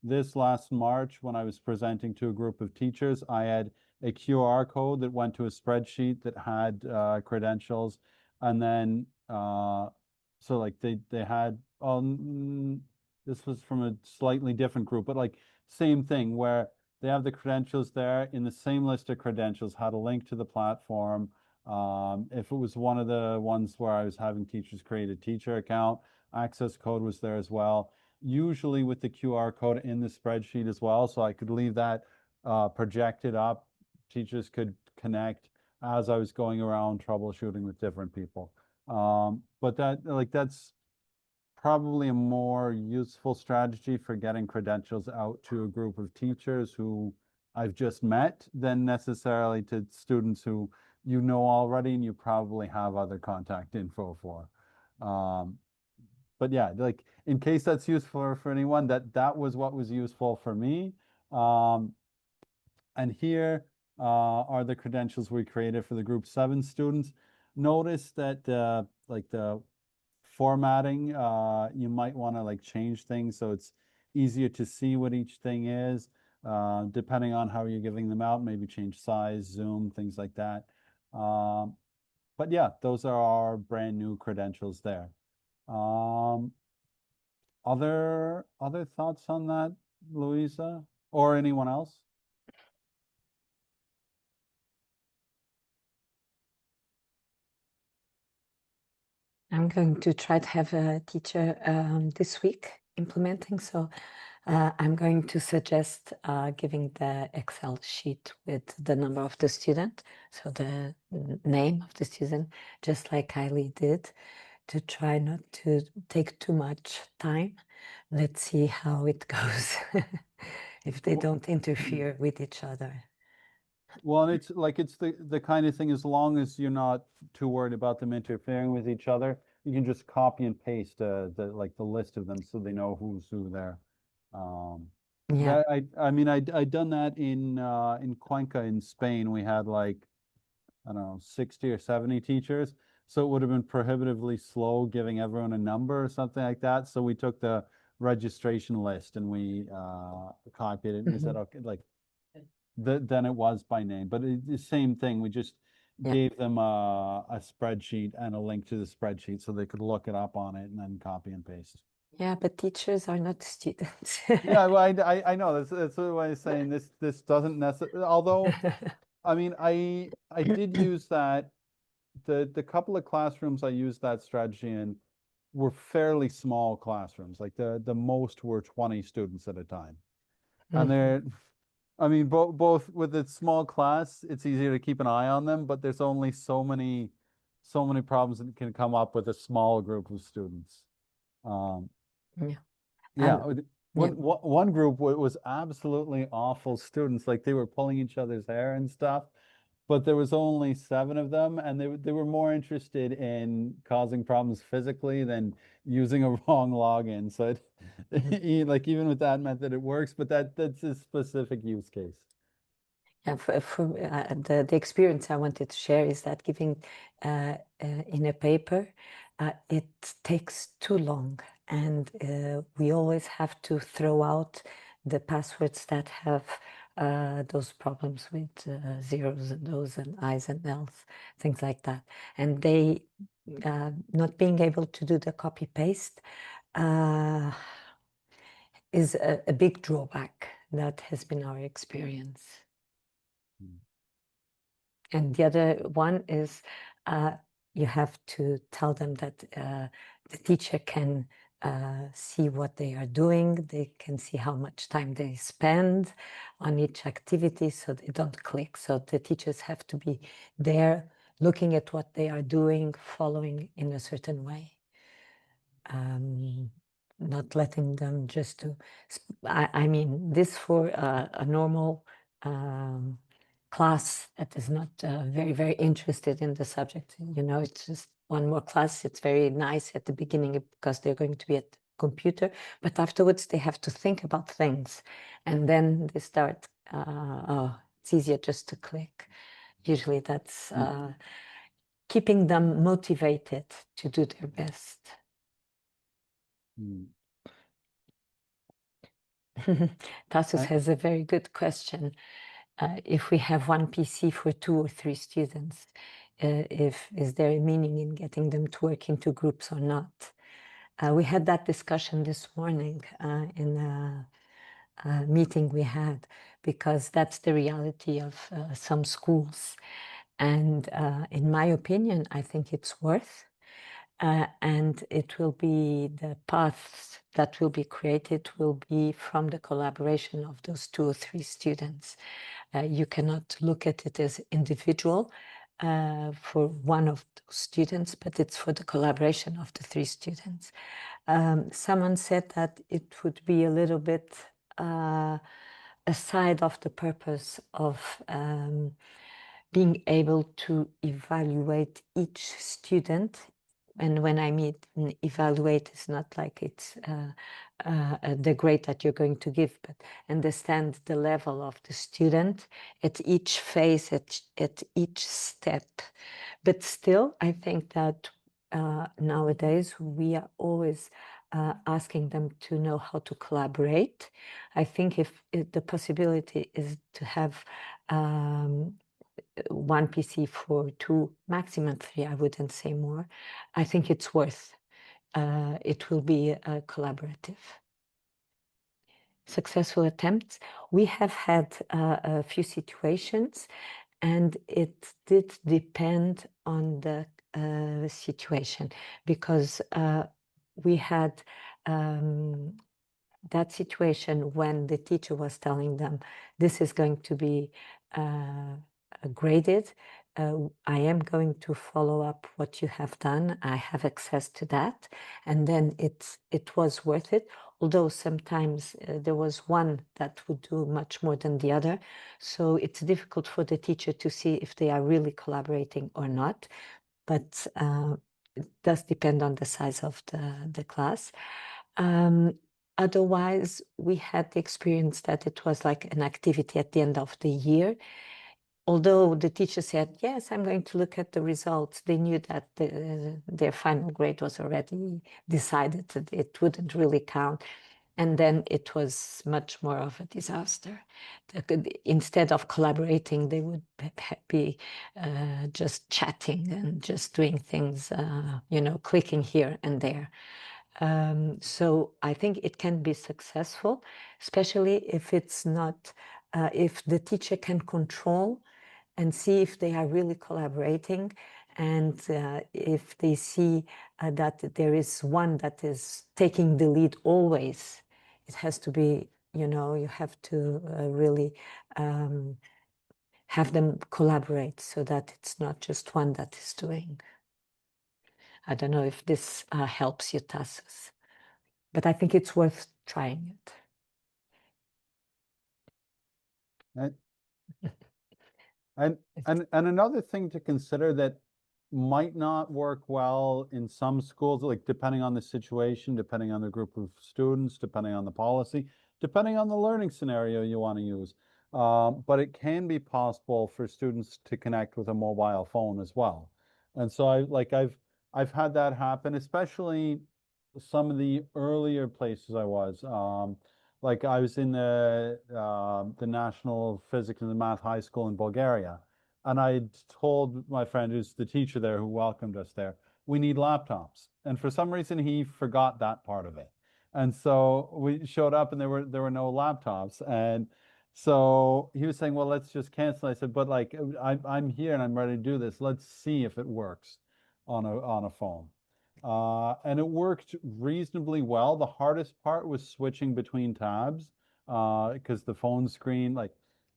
this last March, when I was presenting to a group of teachers, I had a QR code that went to a spreadsheet that had credentials, and then so like they had this was from a slightly different group, but like same thing, where they have the credentials there in the same list of credentials, had a link to the platform. If it was one of the ones where I was having teachers create a teacher account, access code was there as well, usually with the QR code in the spreadsheet as well. So I could leave that projected up. Teachers could connect as I was going around troubleshooting with different people. But that's probably a more useful strategy for getting credentials out to a group of teachers who I've just met than necessarily to students who you know already and you probably have other contact info for. But yeah, like in case that's useful for anyone, that was what was useful for me. And here are the credentials we created for the group 7 students. Notice that like the formatting, you might want to like change things so it's easier to see what each thing is, depending on how you're giving them out, maybe change size, zoom, things like that. But yeah, those are our brand new credentials there. Other thoughts on that, Luisa, or anyone else? I'm going to try to have a teacher this week implementing. So I'm going to suggest giving the Excel sheet with the number of the student, so the name of the student, just like Kylie did, to try not to take too much time. Let's see how it goes if they don't interfere with each other. Well, and it's like it's the kind of thing, as long as you're not too worried about them interfering with each other, you can just copy and paste the list of them so they know who's who there. Yeah. I mean I'd done that in Cuenca in Spain. We had like, I don't know, 60 or 70 teachers. So it would have been prohibitively slow giving everyone a number or something like that. So we took the registration list and we copied it and we said, okay, like then it was by name, but it's the same thing. We just gave them a spreadsheet and a link to the spreadsheet so they could look it up on it and then copy and paste. Yeah, but teachers are not students. Yeah, well, I know that's what I'm saying. This doesn't necessarily, although I mean I did use that. The couple of classrooms I used that strategy in were fairly small classrooms. Like the most were 20 students at a time. And they're, I mean, both with its small class, it's easier to keep an eye on them, but there's only so many problems that can come up with a small group of students. Yeah. One group was absolutely awful students. Like they were pulling each other's hair and stuff, but there was only 7 of them, and they were more interested in causing problems physically than using a wrong login. So like even with that method, it works, but that's a specific use case. Yeah, the experience I wanted to share is that giving in a paper, it takes too long, and we always have to throw out the passwords that have those problems with zeros and O's and I's and L's, things like that. And they not being able to do the copy paste is a big drawback. That has been our experience. And the other one is you have to tell them that the teacher can see what they are doing. They can see how much time they spend on each activity so they don't click. So the teachers have to be there looking at what they are doing, following in a certain way. Not letting them just do, I mean, this for a normal class that is not very, very interested in the subject. You know, it's just one more class. It's very nice at the beginning because they're going to be at the computer, but afterwards they have to think about things. And then they start, oh, it's easier just to click. Usually that's keeping them motivated to do their best. Tassus has a very good question. If we have one PC for 2 or 3 students, is there a meaning in getting them to work into groups or not? We had that discussion this morning in a meeting we had, because that's the reality of some schools. And in my opinion, I think it's worth. And it will be the paths that will be created will be from the collaboration of those 2 or 3 students. You cannot look at it as individual. for one of those students, but it's for the collaboration of the 3 students. Someone said that it would be a little bit aside of the purpose of being able to evaluate each student. And when I mean evaluate, it's not like it's the grade that you're going to give, but understand the level of the student at each phase, at each step. But still, I think that nowadays we are always asking them to know how to collaborate. I think if the possibility is to have one PC for 2, maximum 3, I wouldn't say more. I think it's worth. It will be collaborative. Successful attempts. We have had a few situations, and it did depend on the situation, because we had that situation when the teacher was telling them, this is going to be graded. I am going to follow up what you have done. I have access to that. And then it was worth it. Although sometimes there was one that would do much more than the other. So it's difficult for the teacher to see if they are really collaborating or not. But it does depend on the size of the class. Otherwise, we had the experience that it was like an activity at the end of the year. Although the teacher said, yes, I'm going to look at the results, they knew that their final grade was already decided, that it wouldn't really count. And then it was much more of a disaster. Instead of collaborating, they would be just chatting and just doing things, clicking here and there. So I think it can be successful, especially if it's not, if the teacher can control and see if they are really collaborating, and if they see that there is one that is taking the lead always. It has to be, you have to really have them collaborate so that it's not just one that is doing. I don't know if this helps you, Tassos, but I think it's worth trying it. And another thing to consider that might not work well in some schools, like depending on the situation, depending on the group of students, depending on the policy, depending on the learning scenario you want to use. But it can be possible for students to connect with a mobile phone as well. And so I've had that happen, especially some of the earlier places I was. Like I was in the National Physics and Math High School in Bulgaria, and I told my friend who's the teacher there who welcomed us there, we need laptops. And for some reason he forgot that part of it. And so we showed up and there were no laptops. And so he was saying, well, let's just cancel. I said, but like I'm here and I'm ready to do this. Let's see if it works on a phone. And it worked reasonably well. The hardest part was switching between tabs, because the phone screen, like,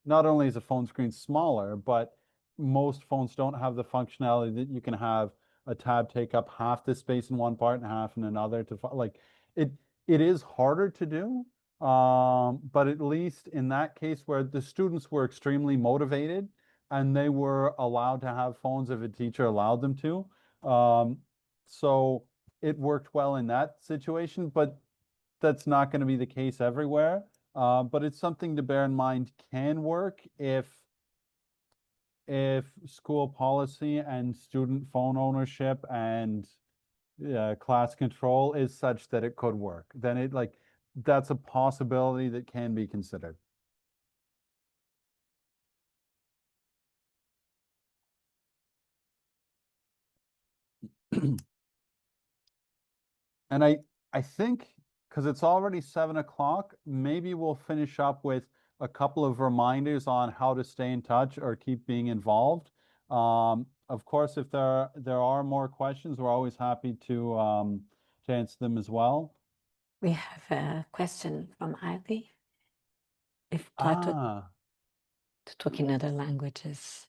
not only is the phone screen smaller, but most phones don't have the functionality that you can have a tab take up half the space in one part and half in another. It is harder to do, but at least in that case where the students were extremely motivated and they were allowed to have phones if a teacher allowed them to. So it worked well in that situation, but that's not going to be the case everywhere. But it's something to bear in mind can work if school policy and student phone ownership and class control is such that it could work. Then that's a possibility that can be considered. And I think, because it's already 7 o'clock, maybe we'll finish up with a couple of reminders on how to stay in touch or keep being involved. Of course, if there are more questions, we're always happy to answer them as well. We have a question from Ivy. If Plato to talk in other languages.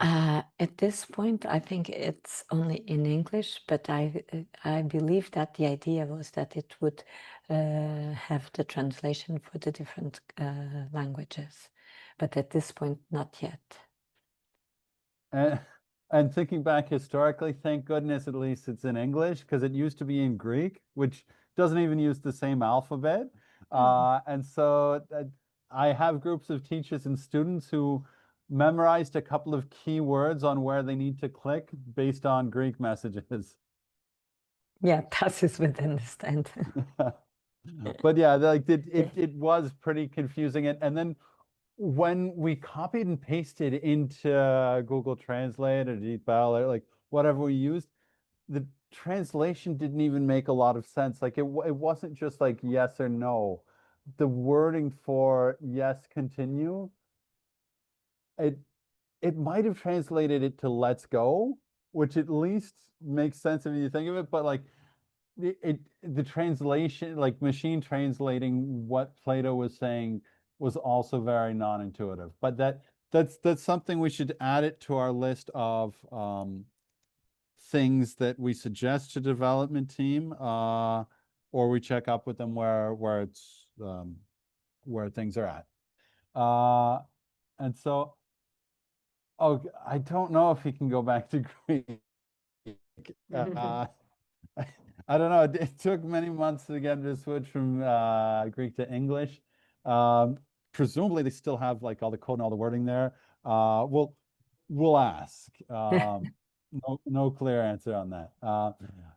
At this point, I think it's only in English, but I believe that the idea was that it would have the translation for the different languages, but at this point, not yet. And thinking back historically, thank goodness at least it's in English, because it used to be in Greek, which doesn't even use the same alphabet. And so I have groups of teachers and students who memorized a couple of key words on where they need to click based on Greek messages. Yeah, Tassus would understand. But yeah, like it was pretty confusing. And then when we copied and pasted into Google Translate or DeepL or like whatever we used, the translation didn't even make a lot of sense. Like it wasn't just like yes or no. The wording for yes, continue, it might have translated it to let's go, which at least makes sense if you think of it, but like the translation, like machine translating what Plato was saying was also very non-intuitive. But that's something we should add it to our list of things that we suggest to development team, or we check up with them where it's where things are at. And so, oh, I don't know if he can go back to Greek. I don't know. It took many months to get to switch from Greek to English. Presumably, they still have like all the code and all the wording there. We'll ask. No clear answer on that.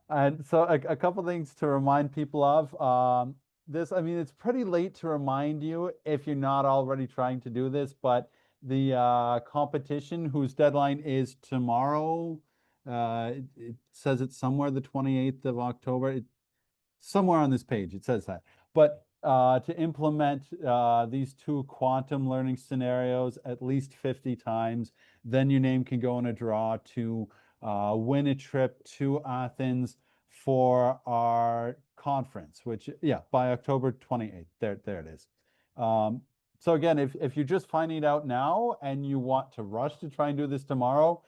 And so a couple things to remind people of. This, I mean, it's pretty late to remind you if you're not already trying to do this, but the competition whose deadline is tomorrow. It says it's somewhere the 28th of October. Somewhere on this page, it says that. But to implement these 2 quantum learning scenarios at least 50 times, then your name can go in a draw to win a trip to Athens for our conference, which, yeah, by October 28th. There it is. So again, if you're just finding it out now and you want to rush to try and do this tomorrow,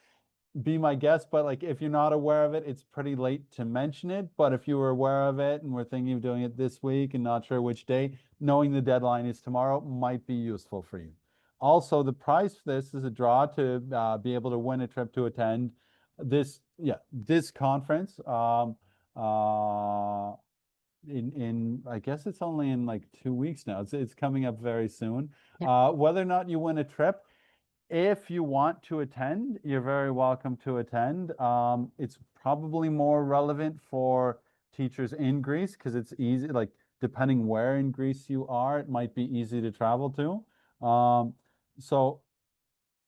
be my guest. But like if you're not aware of it, it's pretty late to mention it. But if you were aware of it and we're thinking of doing it this week and not sure which day, knowing the deadline is tomorrow might be useful for you. Also, the prize for this is a draw to be able to win a trip to attend this conference. In I guess it's only in like 2 weeks now. It's coming up very soon. Yeah. Whether or not you win a trip, if you want to attend, you're very welcome to attend. It's probably more relevant for teachers in Greece because it's easy, like depending where in Greece you are, it might be easy to travel to. So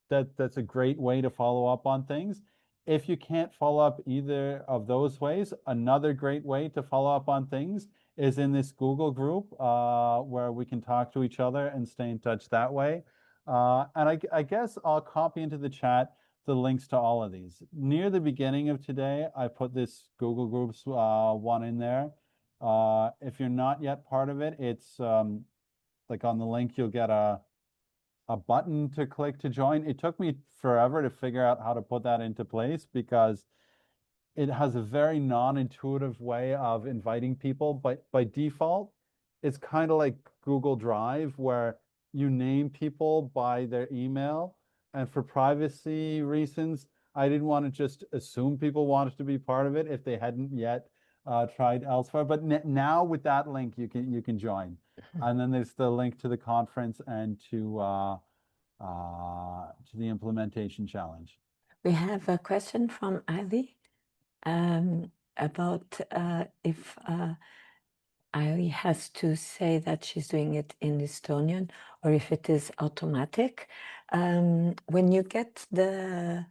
that's a great way to follow up on things. If you can't follow up either of those ways, another great way to follow up on things is in this Google group where we can talk to each other and stay in touch that way. And I guess I'll copy into the chat the links to all of these. Near the beginning of today, I put this Google Groups one in there. If you're not yet part of it, it's like on the link, you'll get a button to click to join. It took me forever to figure out how to put that into place because it has a very non-intuitive way of inviting people, but by default, it's kind of like Google Drive where you name people by their email. And for privacy reasons, I didn't want to just assume people wanted to be part of it if they hadn't yet tried elsewhere. But now with that link, you can join. And then there's the link to the conference and to the implementation challenge. We have a question from Ali about if Ali has to say that she's doing it in Estonian or if it is automatic. When you get the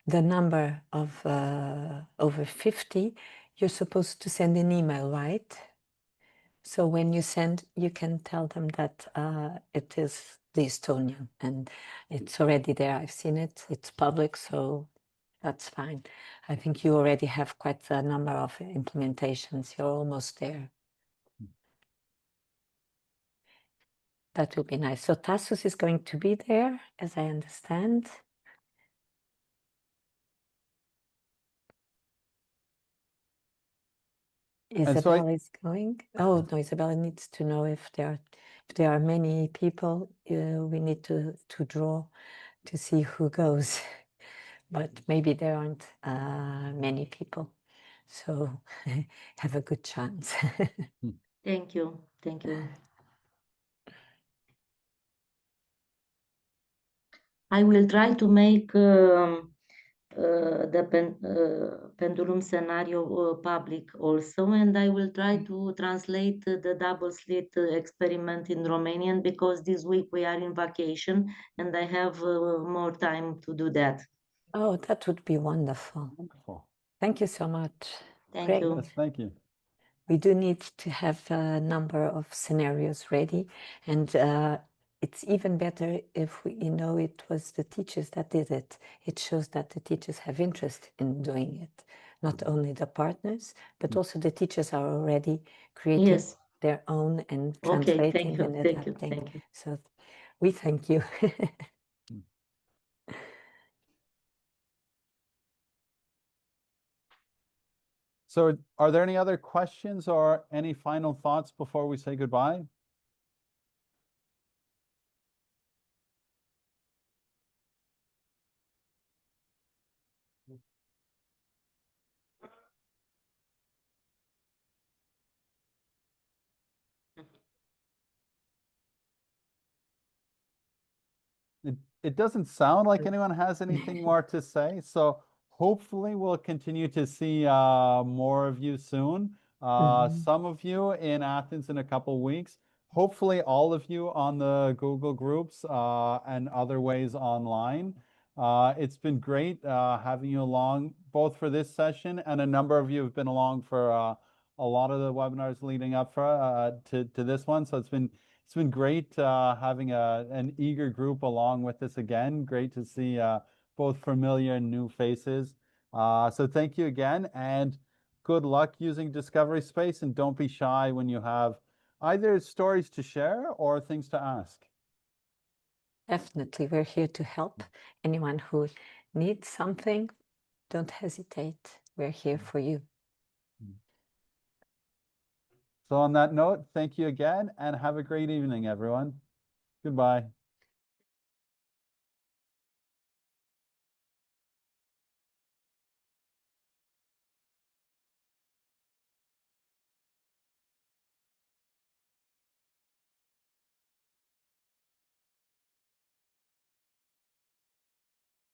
number of over 50, you're supposed to send an email, right? So when you send, you can tell them that it is the Estonian and it's already there. I've seen it, it's public, so that's fine. I think you already have quite a number of implementations. You're almost there. That will be nice. So Tassus is going to be there, as I understand. And so I- Isabella is going. Oh no, Isabella needs to know if there are many people. We need to draw to see who goes, but maybe there aren't many people, so have a good chance. Thank you. Thank you. I will try to make the pendulum scenario public also, and I will try to translate the double slit experiment in Romanian, because this week we are in vacation and I have more time to do that. Oh, that would be wonderful. Wonderful. Thank you so much. Thank Great. you. Yes, thank you. We do need to have a number of scenarios ready, and it's even better if we know it was the teachers that did it. It shows that the teachers have interest in doing it, not only the partners, but also the teachers are already creating Yes. their own and Okay, translating thank you, and thank you, adapting. thank you. So we thank you. So are there any other questions or any final thoughts before we say goodbye? It doesn't sound like anyone has anything more to say, so hopefully we'll continue to see more of you soon. Some of you in Athens in a couple weeks. Hopefully all of you on the Google groups and other ways online. It's been great having you along both for this session, and a number of you have been along for a lot of the webinars leading up for to this one. So it's been great having an eager group along with us again. Great to see both familiar and new faces. So thank you again, and good luck using Discovery Space, and don't be shy when you have either stories to share or things to ask. Definitely, we're here to help anyone who needs something. Don't hesitate. We're here for you. So on that note, thank you again, and have a great evening, everyone. Goodbye.